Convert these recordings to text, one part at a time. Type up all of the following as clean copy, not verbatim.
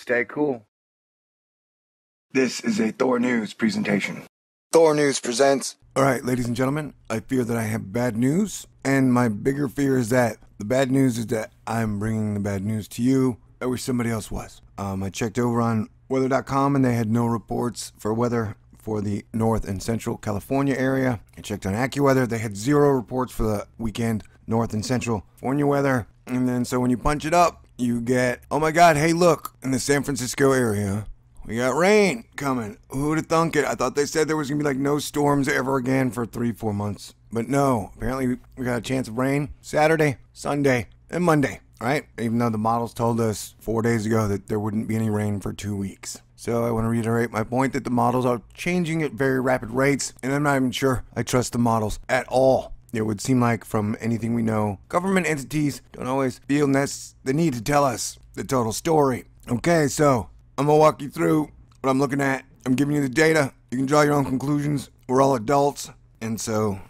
stay cool. This is a Thor News presentation. Thor News presents. Alright, ladies and gentlemen, I fear that I have bad news, and my bigger fear is that the bad news is that I'm bringing the bad news to you. I wish somebody else was. I checked over on weather.com and they had no reports for weather for the North and Central California area. I checked on AccuWeather, they had 0 reports for the weekend North and Central California weather. And then so when you punch it up, you get, oh my god, hey look, in the San Francisco area, we got rain coming. Who'd have thunk it? I thought they said there was going to be like no storms ever again for 3-4 months. But no, apparently we got a chance of rain Saturday, Sunday, and Monday, right? Even though the models told us 4 days ago that there wouldn't be any rain for 2 weeks. So I want to reiterate my point that the models are changing at very rapid rates, and I'm not even sure I trust the models at all. It would seem like from anything we know, government entities don't always feel the need to tell us the total story. Okay, so I'm going to walk you through what I'm looking at. I'm giving you the data. You can draw your own conclusions. We're all adults. And so,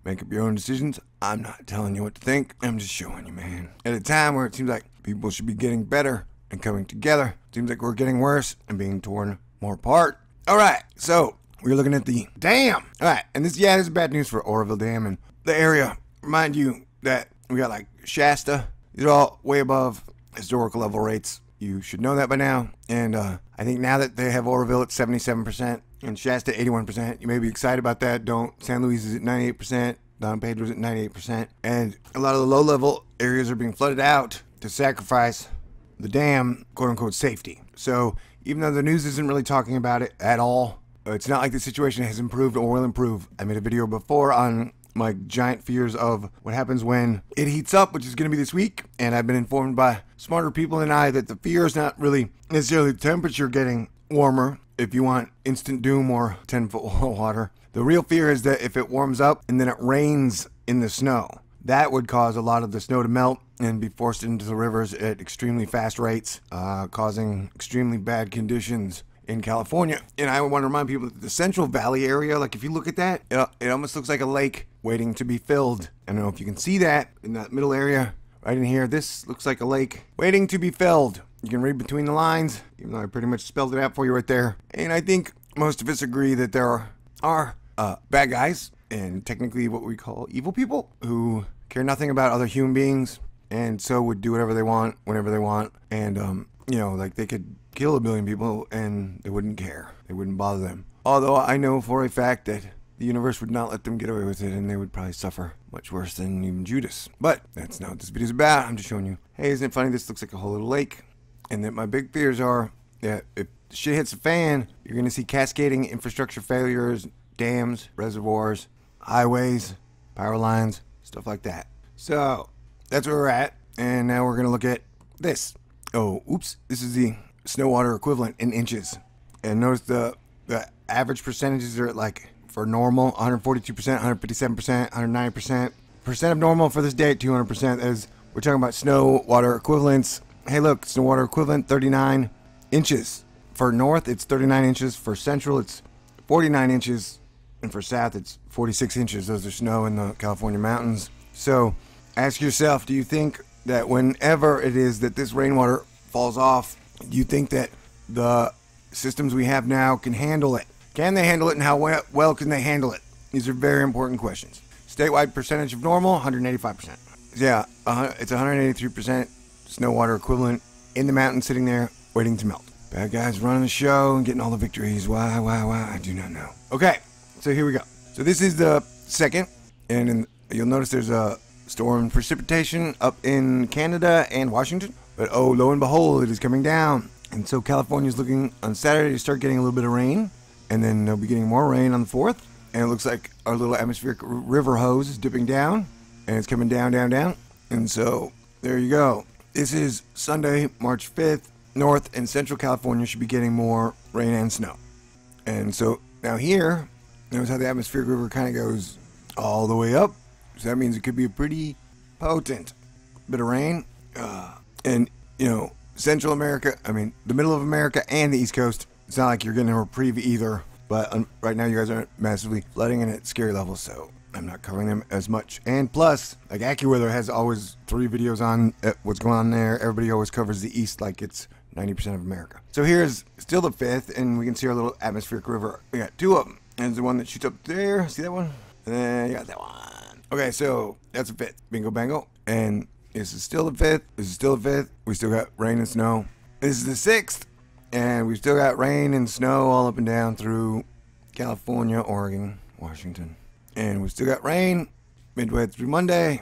make up your own decisions. I'm not telling you what to think. I'm just showing you, man. At a time where it seems like people should be getting better and coming together, it seems like we're getting worse and being torn more apart. All right, so we're looking at the dam. All right, and this is bad news for Oroville Dam and the area. Remind you that we got like Shasta. These are all way above historical level rates. You should know that by now. And I think now that they have Oroville at 77% and Shasta 81%, you may be excited about that. Don't. San Luis is at 98%. Don Pedro's at 98%. And a lot of the low-level areas are being flooded out to sacrifice the dam, quote-unquote, safety. So even though the news isn't really talking about it at all, it's not like the situation has improved or will improve. I made a video before on my giant fears of what happens when it heats up, which is going to be this week. And I've been informed by smarter people than I that the fear is not really necessarily the temperature getting warmer if you want instant doom or 10-foot water. The real fear is that if it warms up and then it rains in the snow, that would cause a lot of the snow to melt and be forced into the rivers at extremely fast rates, causing extremely bad conditions in California. And I want to remind people that the Central Valley area, like if you look at that, it almost looks like a lake waiting to be filled. I don't know if you can see that in that middle area right in here. This looks like a lake waiting to be filled. You can read between the lines, even though I pretty much spelled it out for you right there. And I think most of us agree that there are bad guys and technically what we call evil people who care nothing about other human beings and so would do whatever they want whenever they want. And like they could kill 1 billion people and they wouldn't care. They wouldn't bother them. Although I know for a fact that the universe would not let them get away with it and they would probably suffer much worse than even Judas. But that's not what this video's about. I'm just showing you, hey, isn't it funny? This looks like a whole little lake. And that my big fears are that if shit hits the fan, you're going to see cascading infrastructure failures, dams, reservoirs, highways, power lines, stuff like that. So that's where we're at. And now we're going to look at this. Oh, oops. This is the snow water equivalent in inches. And notice the average percentages are at like, for normal, 142%, 157%, 109%. Percent of normal for this day at 200%. As we're talking about snow water equivalents. Hey look, snow water equivalent, 39 inches. For north, it's 39 inches. For central, it's 49 inches. And for south, it's 46 inches. Those are snow in the California mountains. So ask yourself, do you think that whenever it is that this rainwater falls off, do you think that the systems we have now can handle it? Can they handle it, and how well can they handle it? These are very important questions. Statewide percentage of normal, 185%. Yeah, it's 183% snow water equivalent in the mountain sitting there waiting to melt. Bad guys running the show and getting all the victories. Why, I do not know. Okay, so here we go. So this is the second, and you'll notice there's a storm precipitation up in Canada and Washington. But oh, lo and behold, it is coming down. And so California's looking on Saturday to start getting a little bit of rain. And then they'll be getting more rain on the 4th. And it looks like our little atmospheric river hose is dipping down. And it's coming down, down, down. And so there you go. This is Sunday, March 5th. North and Central California should be getting more rain and snow. And so now here, notice how the atmospheric river kind of goes all the way up. So that means it could be a pretty potent bit of rain. And, Central America, the middle of America and the East Coast, it's not like you're getting a reprieve either. But right now you guys aren't massively flooding and at scary levels, so I'm not covering them as much. And plus, like AccuWeather has always 3 videos on what's going on there. Everybody always covers the East like it's 90% of America. So here's still the 5th, and we can see our little atmospheric river. We got 2 of them. There's the one that shoots up there. See that one? And then you got that one. Okay, so that's the 5th. Bingo bango. And this is still the 5th. This is still the 5th. We still got rain and snow. This is the 6th. And we've still got rain and snow all up and down through California, Oregon, Washington. And we still got rain midway through Monday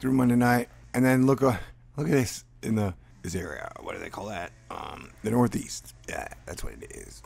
night. And then look at this in this area. What do they call that? The Northeast. Yeah, that's what it is.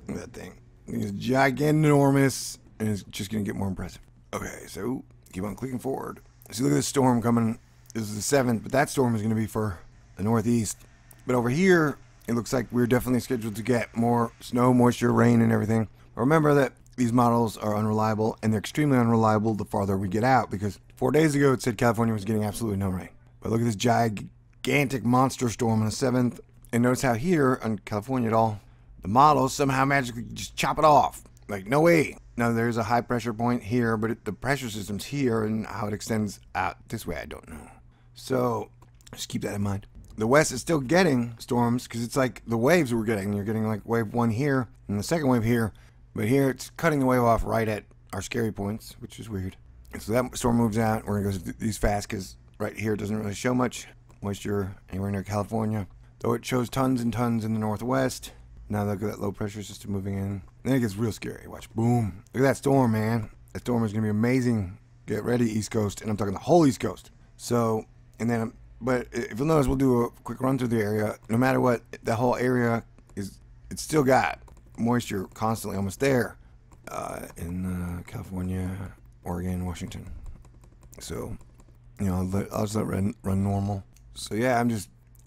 Look at that thing. It's gigantormous, and it's just going to get more impressive. Okay, so keep on clicking forward. So look at this storm coming. This is the 7th, but that storm is going to be for the Northeast. But over here, it looks like we're definitely scheduled to get more snow, moisture, rain, and everything. But remember that these models are unreliable, and they're extremely unreliable the farther we get out, because 4 days ago it said California was getting absolutely no rain. But look at this gigantic monster storm on the 7th, and notice how here on California at all, the models somehow magically just chop it off. Like, no way. Now, there's a high pressure point here, but the pressure system's here, and how it extends out this way, I don't know. So, just keep that in mind. The West is still getting storms, because it's like the waves we're getting. You're getting like wave 1 here, and the second wave here. But here, it's cutting the wave off right at our scary points, which is weird. And so that storm moves out. We're going to go through these fast, because right here it doesn't really show much moisture anywhere near California. Though it shows tons and tons in the Northwest. Now look at that low pressure system moving in. Then it gets real scary. Watch. Boom. Look at that storm, man. That storm is going to be amazing. Get ready, East Coast. And I'm talking the whole East Coast. So, and then, but if you'll notice, we'll do a quick run through the area. No matter what, the whole area is, it's still got moisture constantly almost there in California, Oregon, Washington. So, you know, I'll just let run normal. So yeah,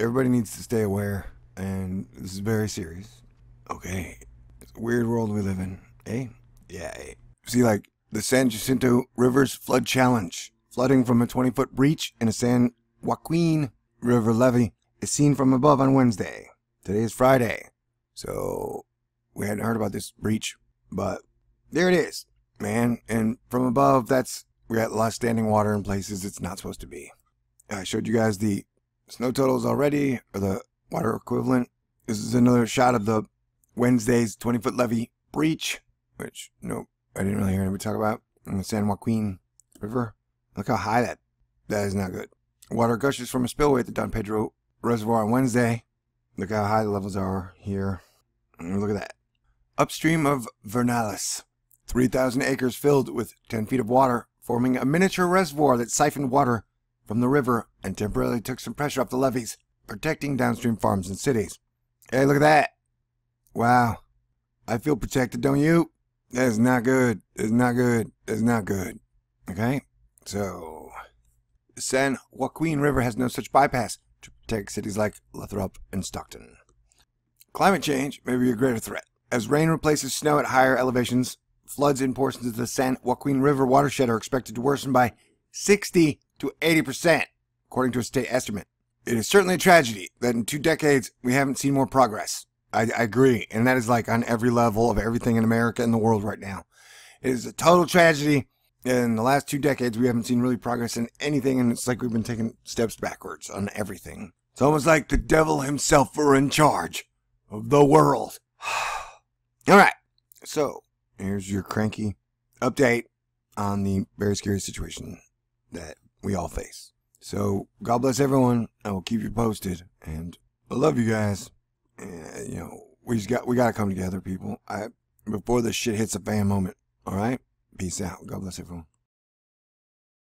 everybody needs to stay aware, and this is very serious. Okay, it's a weird world we live in, eh? Yeah, eh? See, like, the San Jacinto River's flood challenge. Flooding from a 20-foot breach in a San Joaquin River levee is seen from above on Wednesday. Today is Friday, so we hadn't heard about this breach, but there it is, man. And from above, we got a lot of standing water in places it's not supposed to be. I showed you guys the snow totals already, or the water equivalent. This is another shot of the Wednesday's 20-foot levee breach, which, no, I didn't really hear anybody talk about, in the San Joaquin River. Look how high that is not good. Water gushes from a spillway at the Dam Reservoir on Wednesday. Look how high the levels are here. And look at that. Upstream of Vernalis, 3,000 acres filled with 10 feet of water, forming a miniature reservoir that siphoned water from the river and temporarily took some pressure off the levees, protecting downstream farms and cities. Hey, look at that. Wow. I feel protected, don't you? That is not good. It's not good. It's not good. Okay? So, the San Joaquin River has no such bypass to protect cities like Lathrop and Stockton. Climate change may be a greater threat. As rain replaces snow at higher elevations, floods in portions of the San Joaquin River watershed are expected to worsen by 60 to 80%, according to a state estimate. It is certainly a tragedy that in 2 decades we haven't seen more progress. I agree, and that is like on every level of everything in America and the world right now. It is a total tragedy. In the last 2 decades, we haven't seen really progress in anything, and it's like we've been taking steps backwards on everything. It's almost like the devil himself were in charge of the world. All right, so here's your cranky update on the very scary situation that we all face. So God bless everyone. I will keep you posted, and I love you guys. You know, we gotta come together, people. Before this shit hits the fan moment. All right, peace out. God bless everyone.